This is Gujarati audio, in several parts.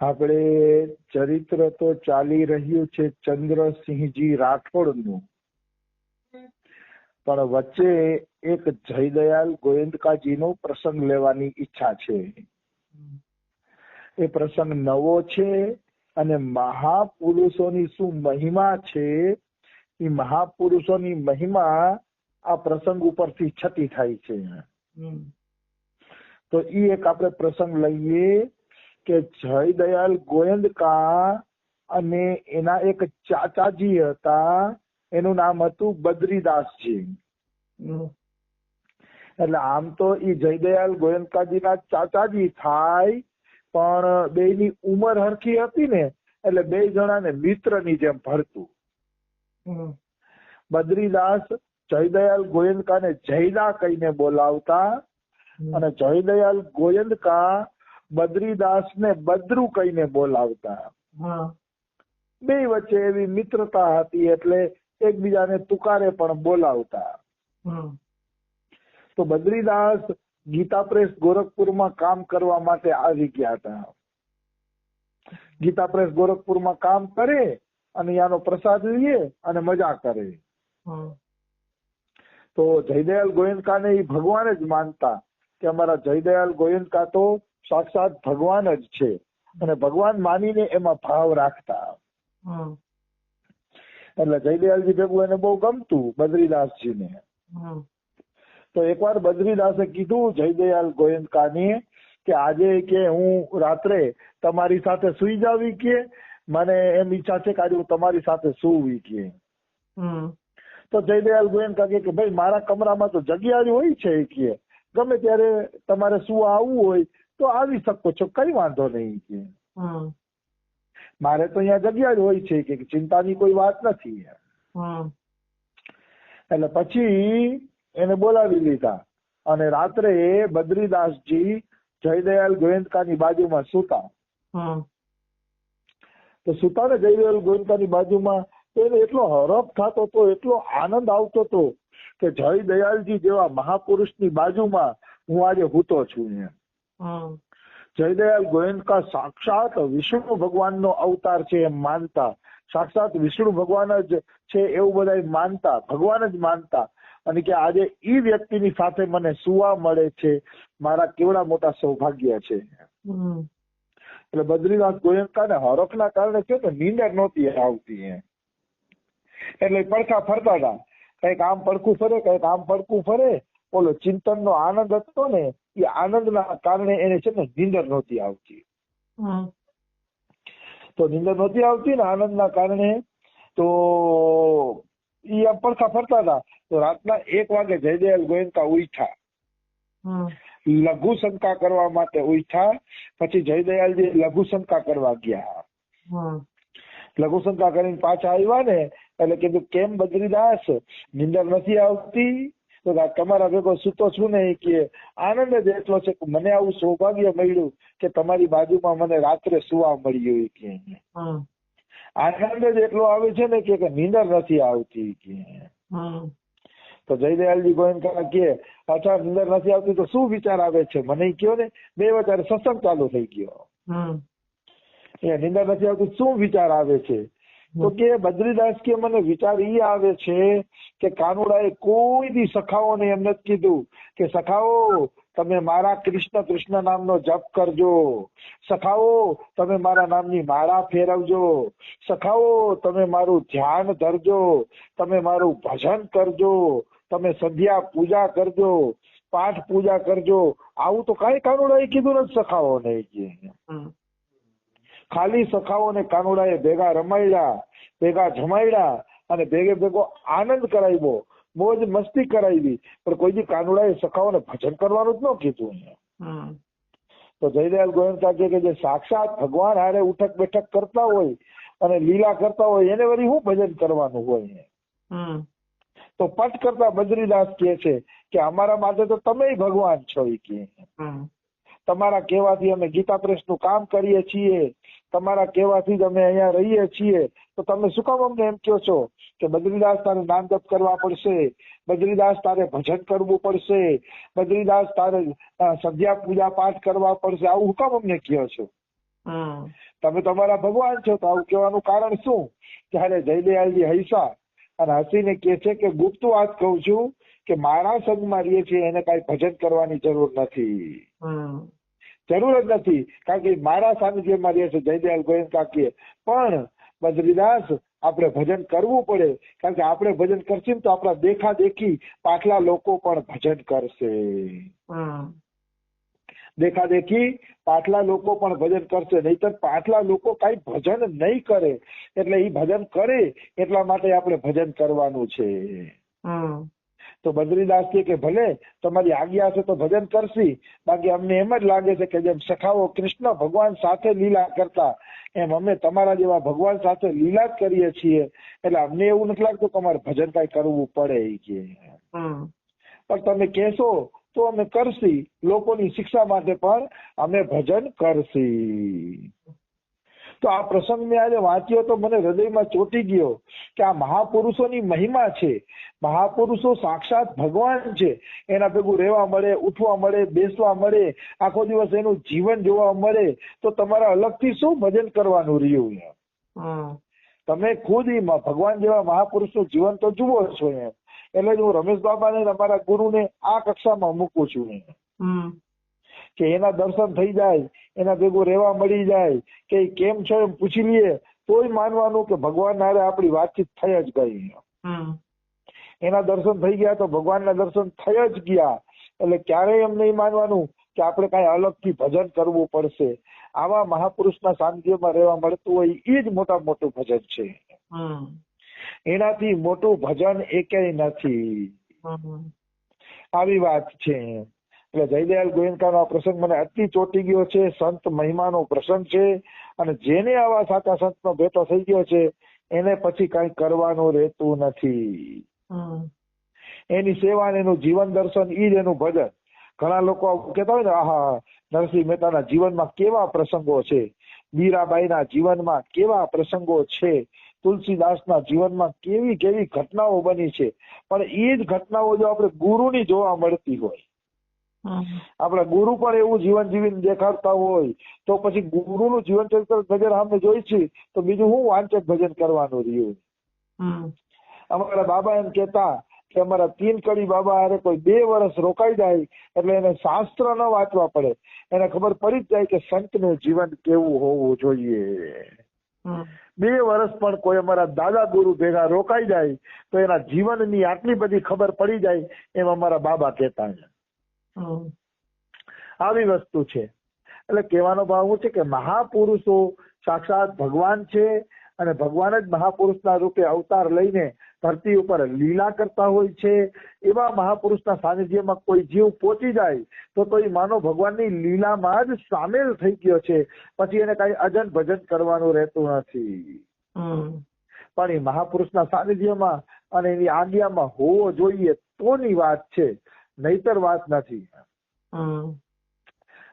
આપણે ચરિત્ર તો ચાલી રહ્યું છે ચંદ્રસિંહજી રાઠોડનું, પણ વચ્ચે એક જયદયાલ ગોયંદકાજીનો પ્રસંગ લેવાની ઈચ્છા છે. એ પ્રસંગ નવો છે અને મહાપુરુષોની શું મહિમા છે, એ મહાપુરુષોની મહિમા આ પ્રસંગ ઉપરથી છતી થાય છે. તો એ એક આપણે પ્રસંગ લઈએ કે જયદયાલ ગોયંદકા અને એના એક ચાચાજી હતા, એનું નામ હતું બદ્રીદાસજી. એટલે આમ તો એ જયદયાલ ગોયંદકાજીના ચાચાજી થાય, પણ બેયની ઉંમર હરખી હતી ને એટલે બે જણાને મિત્રની જેમ ભળતું. બદ્રીદાસ જયદયાલ ગોયંદકાને જયદા કહીને બોલાવતા અને જયદયાલ ગોયંદકા બદ્રીદાસને બદ્રુ કહીને બોલાવતા. બે વચ્ચે એવી મિત્રતા હતી એટલે એકબીજાને તુકારે પણ બોલાવતા. તો બદ્રીદાસ ગીતા પ્રેસ ગોરખપુરમાં કામ કરવા માટે આવી ગયા હતા. ગીતા પ્રેસ ગોરખપુરમાં કામ કરે અને ત્યાંનો પ્રસાદ લઈએ અને મજા કરે. તો જયદયાલ ગોયંદકાને એ ભગવાન જ માનતા કે અમારા જયદયાલ ગોયંદકા તો સાક્ષાત ભગવાન જ છે, અને ભગવાન માનીને એમાં ભાવ રાખતા. એટલે જયદયાલજી ભેગું એને બહુ ગમતું બદ્રીદાસજીને. તો એકવાર બદ્રીદાસે કીધું જયદયાલ ગોયંદકાને કે આજે કે હું રાત્રે તમારી સાથે સુઈ જાવી, કે મને એમ ઈચ્છા છે કે આજે હું તમારી સાથે સુવી કે. તો જયદયાલ ગોયંદકા કે ભાઈ મારા કમરામાં તો જગ્યા જ હોય છે, કે ગમે ત્યારે તમારે સુવા આવવું હોય તો આવી શકો છો, કઈ વાંધો નહીં કે મારે તો અહીંયા જગ્યા જ હોય છે, કે ચિંતાની કોઈ વાત નથી. એટલે પછી એને બોલાવી લીધા અને રાત્રે બદ્રીદાસજી જયદયાલ ગોયંદકાની બાજુમાં સૂતા. તો સૂતા ને જયદયાલ ગોયંદકાની બાજુમાં એને એટલો હરખ થતો હતો, એટલો આનંદ આવતો હતો કે જયદયાલજી જેવા મહાપુરુષની બાજુમાં હું આજે હૂતો છું. જયદયાલ ગોયંદકા સાક્ષાત વિષ્ણુ ભગવાનનો અવતાર છે એમ માનતા, સાક્ષાત વિષ્ણુ ભગવાન જ છે એવું બધા માનતા, ભગવાન જ માનતા. અને કે આજે ઈ વ્યક્તિની સાથે મને સુવા મળે છે, મારા કેવડા મોટા સૌભાગ્ય છે. એટલે બદ્રીદાસ ગોયંદકાને હરખના કારણે છે ને નીંદર નહોતી આવતી. એટલે પડખા ફરતા હતા, કઈક આમ પડખું ફરે, કઈક આમ પડખું ફરે. ઓલો ચિંતનનો આનંદ હતો ને, એ આનંદના કારણે એને છે ને નીંદર નહોતી આવતી. તો નીંદર નહોતી આવતી ને આનંદના કારણે તો ઈ આમ પડખા ફરતા હતા. તો રાતના 1 વાગે જયદયાલ ગોયંદકા ઉઠ્યા, લઘુ શંકા કરવા માટે ઉઠ્યા. પછી જયદયાલજી લઘુ શંકા કરવા ગયા. લઘુ શંકા કરીને પાછા આવ્યા ને એટલે કીધું કેમ બદ્રીદાસ નીંદર નથી આવતી? તો તમારા ભેગો સૂતો છું ને, કે આનંદ જ એટલો છે કે મને આવું સૌભાગ્ય મળ્યું કે તમારી બાજુમાં મને રાત્રે સુવા મળ્યું. કે આનંદ જ એટલો આવે છે ને કે નીંદર નથી આવતી. કે તો જયદયાલજી ગોયંદકા કે અચ્છા નીંદર નથી આવતી તો શું વિચાર આવે છે મને કયો ને. બે વચ્ચે સત્સંગ ચાલુ થઈ ગયો. નીંદર નથી આવતી શું વિચાર આવે છે? તો કે બદ્રીદાસ કે મને વિચાર ઈ આવે છે કે કાનુડાએ કોઈ દી સખાઓને એમ નથી કીધું કે સખાઓ તમે મારા કૃષ્ણ કૃષ્ણ નામનો જપ કરજો, સખાઓ તમે મારા નામની માળા ફેરવજો, સખાઓ તમે મારું ધ્યાન ધરજો, તમે મારું ભજન કરજો, તમે સંધ્યા પૂજા કરજો, પાઠ પૂજા કરજો. આવું તો કઈ કાનુડાએ કીધું નથી સખાઓને. ખાલી સખાઓને કાનુડાએ ભેગા રમાડ્યા, ભેગા જમાડ્યા અને ભેગો આનંદ કરાવ્યો, મોજ મસ્તી કરાવી, પણ કોઈ દી કાનુડાએ સખાઓને ભજન કરવાનું જ ન કીધું. તો જયદયાલ ગોયંદકા કે જે સાક્ષાત ભગવાન હારે ઉઠક બેઠક કરતા હોય અને લીલા કરતા હોય એને વળી શું ભજન કરવાનું હોય? તો પટ કરતા બદ્રીદાસ કહે છે કે અમારા માટે તો તમે ભગવાન છો. કે તમારા કહેવાથી અમે ગીતા પ્રેસ નું કામ કરીએ છીએ, તમારા કહેવાથી જ અમે અહીંયા રહીએ છીએ, તો તમે શું કામ અમને એમ કહો છો કે બદ્રીદાસ તારે નામ જપ કરવા પડશે, બદ્રીદાસ તારે ભજન કરવું પડશે, બદ્રીદાસ તારે સંધ્યા પૂજા પાઠ કરવા પડશે, આવું શું કામ અમને કહો છો? તમે તમારા ભગવાન છો. તો આવું કહેવાનું કારણ શું? ત્યારે જયદયાલજી હૈસા અને હસીને કહે છે કે ગુપ્ત વાત કહું છું કે મારા સંગમાં રહીએ છીએ એને કઈ ભજન કરવાની જરૂર નથી, જરૂર જ નથી. કારણ કે મારા સાનિધ્યમાં રહે છે જયદયાલ ગોયંકા કહે. પણ બદ્રીદાસ આપણે ભજન કરવું પડે, કારણ કે આપણે ભજન કરશું તો આપણા દેખા દેખી પાછલા લોકો પણ ભજન કરશે. દેખા દેખી પાછલા લોકો પણ ભજન કરશે, નહીતર પાછલા લોકો કઈ ભજન નહીં કરે. એટલે એ ભજન કરે એટલા માટે આપણે ભજન કરવાનું છે. તો બદ્રીદાસ કે ભલે તમારી આજ્ઞા છે તો ભજન કરશી, બાકી અમને એમ જ લાગે છે કે જેમ સખાઓ કૃષ્ણ ભગવાન સાથે લીલા કરતા એમ અમે તમારા જેવા ભગવાન સાથે લીલા જ કરીએ છીએ. એટલે અમને એવું નથી લાગતું કે અમારે ભજન કઈ કરવું પડે કે, પણ તમે કહેશો તો અમે કરશી. લોકોની શિક્ષા માટે પણ અમે ભજન કરશી. તો આ પ્રસંગ મેં આજે વાંચ્યો તો મને હૃદયમાં ચોંટી ગયો કે આ મહાપુરુષોની મહિમા છે. મહાપુરુષો સાક્ષાત ભગવાન છે. એના ભેગું રહેવા મળે, ઉઠવા મળે, બેસવા મળે, આખો દિવસ એનું જીવન જોવા મળે, તો તમારે અલગથી શું ભજન કરવાનું રહ્યું? તમે ખુદ ભગવાન જેવા મહાપુરુષનું જીવન તો જુઓ છો એમ. એટલે જ હું રમેશ બાબાને અમારા ગુરુને આ કક્ષામાં મૂકું છું કે એના દર્શન થઈ જાય, એના ભેગું રહેવા મળી જાય, કે કેમ છો એમ પૂછી લઈએ તોય માનવાનું કે ભગવાન હારે આપણી વાતચીત થઈ જ ગઈ. એના દર્શન થઈ ગયા તો ભગવાનના દર્શન થઈ જ ગયા. એટલે ક્યારેય એમ નહીં માનવાનું કે આપણે કઈ અલગથી ભજન કરવું પડશે. આવા મહાપુરુષના સાનિધ્યમાં રહેવા મળતું હોય એ જ મોટા મોટું ભજન છે. એનાથી મોટું ભજન એકેય નથી. આવી વાત છે. એટલે જયદયાલ ગોયંકાનો આ પ્રસંગ મને અતિ ચોંટી ગયો છે. સંત મહિમાનો પ્રસંગ છે, અને જેને આવા સાચા સંતનો ભેટો થઈ ગયો છે એને પછી કઈ કરવાનું રહેતું નથી. એની સેવા એનું જીવન દર્શન ઈ જ એનું ભજન. ઘણા લોકો કહેતા હોય ને, આહા નરસિંહ મહેતાના જીવનમાં કેવા પ્રસંગો છે, મીરાબાઈના જીવનમાં કેવા પ્રસંગો છે, તુલસીદાસના જીવનમાં કેવી કેવી ઘટનાઓ બની છે. પણ એ જ ઘટનાઓ જો આપણે ગુરુની જોવા મળતી હોય, આપણા ગુરુ પણ એવું જીવન જીવીને દેખાડતા હોય, તો પછી ગુરુનું જીવન ચરિત્ર નજર સામે જોઈ છે તો બીજું હું વાંચક ભજન કરવાનું રહ્યું. અમારા બાબા એમ કેતા કે અમારા 3 કડી બાબા હારે કોઈ 2 વર્ષ રોકાઈ જાય એટલે એને શાસ્ત્ર ન વાંચવા પડે, એને ખબર પડી જ જાય કે સંતનું જીવન કેવું હોવું જોઈએ. 2 વર્ષ પણ કોઈ અમારા દાદા ગુરુ ભેગા રોકાઈ જાય તો એના જીવનની આટલી બધી ખબર પડી જાય એમ અમારા બાબા કહેતા છે. આવી વસ્તુ છે. એટલે કહેવાનો ભાવ શું છે કે મહાપુરુષો સાક્ષાત ભગવાન છે, અને ભગવાન જ મહાપુરુષના રૂપે અવતાર લઈને ધરતી ઉપર લીલા કરતા હોય છે. એવા મહાપુરુષના સાનિધ્યમાં કોઈ જીવ પહોંચી જાય તો એ માનો ભગવાનની લીલામાં જ સામેલ થઈ ગયો છે. પછી એને કઈ અજન ભજન કરવાનું રહેતું નથી. પણ એ મહાપુરુષના સાનિધ્યમાં અને એની આજ્ઞામાં હોવો જોઈએ તોની વાત છે, નહીતર વાત નથી.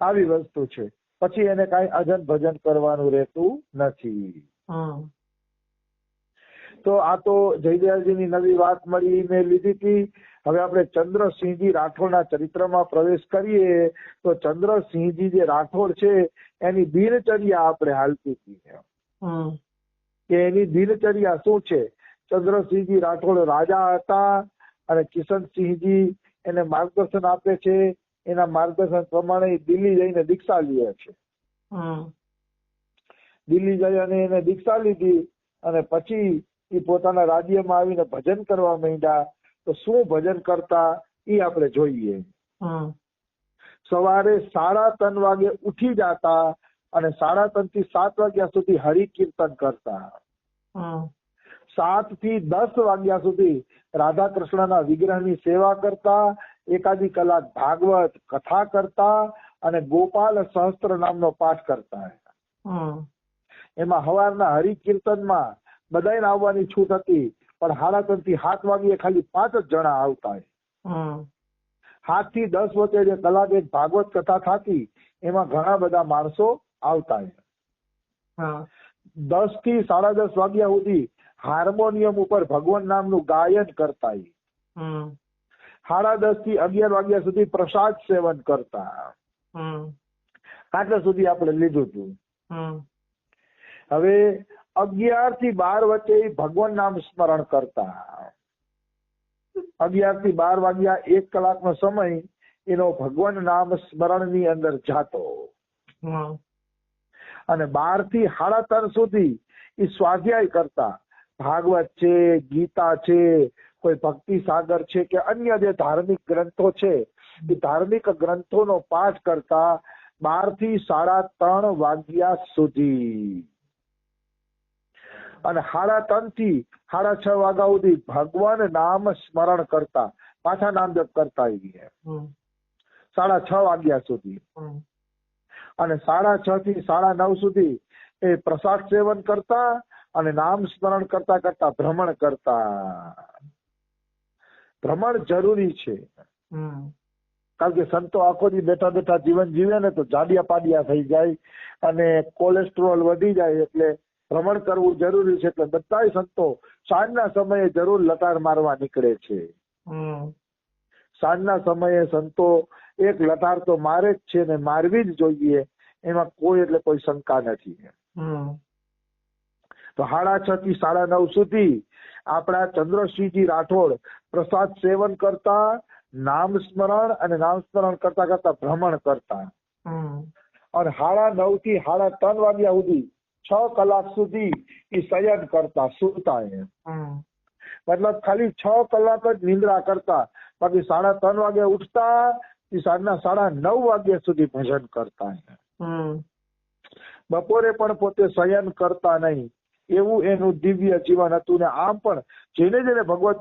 આવી વસ્તુ છે. પછી એને કઈ અજન ભજન કરવાનું રહેતું નથી. તો આ તો જયદયાલજીની નવી વાત મળી મેં લીધી હતી. હવે આપણે ચંદ્રસિંહજી રાઠોડના ચરિત્રમાં પ્રવેશ કરીએ. તો ચંદ્રસિંહજી જે રાઠોડ છે એની દિનચર્યા આપણે હાલતી હતી કે એની દિનચર્યા શું છે. ચંદ્રસિંહજી રાઠોડ રાજા હતા, અને કિશનસિંહજી એને માર્ગદર્શન આપે છે. એના માર્ગદર્શન પ્રમાણે દિલ્હી જઈને દીક્ષા લે છે. દિલ્હી જઈ અને એને દીક્ષા લીધી, અને પછી એ પોતાના રાજ્યમાં આવીને ભજન કરવા માંડ્યા. તો શું ભજન કરતા એ આપણે જોઈએ. સવારે 3:30 વાગે ઉઠી જતા અને 3:30 થી 7 વાગ્યા સુધી હરિકીર્તન કરતા. 7 થી 10 વાગ્યા સુધી રાધા કૃષ્ણના વિગ્રહની સેવા કરતા, એકાદી કલાક ભાગવત કથા કરતા, અને ગોપાલ સહસ્ત્ર નામનો પાઠ કરતા. એમાં સવારના હરિકીર્તનમાં બધાને આવવાની છૂટ હતી, પણ 3:30 થી 7 વાગ્યે ખાલી 5 જ જણા આવતા. 7 થી 10 વચ્ચે જે કલાક એક ભાગવત કથા થતી એમાં ઘણા બધા માણસો આવતા. 10 થી 10:30 વાગ્યા સુધી હાર્મોનિયમ ઉપર ભગવાન નામનું ગાયન કરતા. 10:30 થી 11 વાગ્યા સુધી પ્રસાદ સેવન કરતા. આટલા સુધી આપણે લીધું હતું. હવે 11 થી 12 વચ્ચે ભગવાન નામ સ્મરણ કરતા. 11 થી 12 વાગ્યા 1 કલાકનો સમય એનો ભગવાન નામ સ્મરણની અંદર જાતો. અને 12 થી 3:30 સુધી એ સ્વાધ્યાય કરતા. ભાગવત છે, ગીતા છે, કોઈ ભક્તિ સાગર છે કે અન્ય જે ધાર્મિક ગ્રંથો છે એ ધાર્મિક ગ્રંથોનો પાઠ કરતા 12 થી 3:30 વાગ્યા સુધી. અને 3:30 થી 6:30 વાગ્યા સુધી ભગવાન નામ સ્મરણ કરતા, પાછા નામ જપ કરતા. 6:30 વાગ્યા સુધી. અને 6:30 થી 9:30 સુધી એ પ્રસાદ સેવન કરતા અને નામ સ્મરણ કરતા કરતા ભ્રમણ કરતા. ભ્રમણ જરૂરી છે, કારણ કે સંતો આખો દી બેઠા બેઠા જીવન જીવે ને તો જાડિયા પાડિયા થઈ જાય અને કોલેસ્ટ્રોલ વધી જાય. એટલે ભ્રમણ કરવું જરૂરી છે. એટલે બધા સંતો સાંજના સમયે જરૂર લટાર મારવા નીકળે છે. સાંજના સમયે સંતો એક લટાર તો મારે જ છે ને મારવી જ જોઈએ, એમાં કોઈ એટલે કોઈ શંકા નથી. તો 6:30 થી 9:30 સુધી આપણા ચંદ્રસિંહજી રાઠોડ પ્રસાદ સેવન કરતા, નામ સ્મરણ અને નામ સ્મરણ કરતા કરતા ભ્રમણ કરતા. અને 9:30 થી 3:30 વાગ્યા સુધી 6 કલાક સુધી એ શયન કરતા, સૂતા. મતલબ ખાલી 6 કલાક જ નિંદ્રા કરતા, બાકી 3:30 વાગે ઉઠતા, સાંજના 9:30 વાગ્યા સુધી ભજન કરતા. બપોરે પણ પોતે શયન કરતા નહીં, એવું એનું દિવ્ય જીવન હતું. ને આમ પણ જેને જેને ભગવત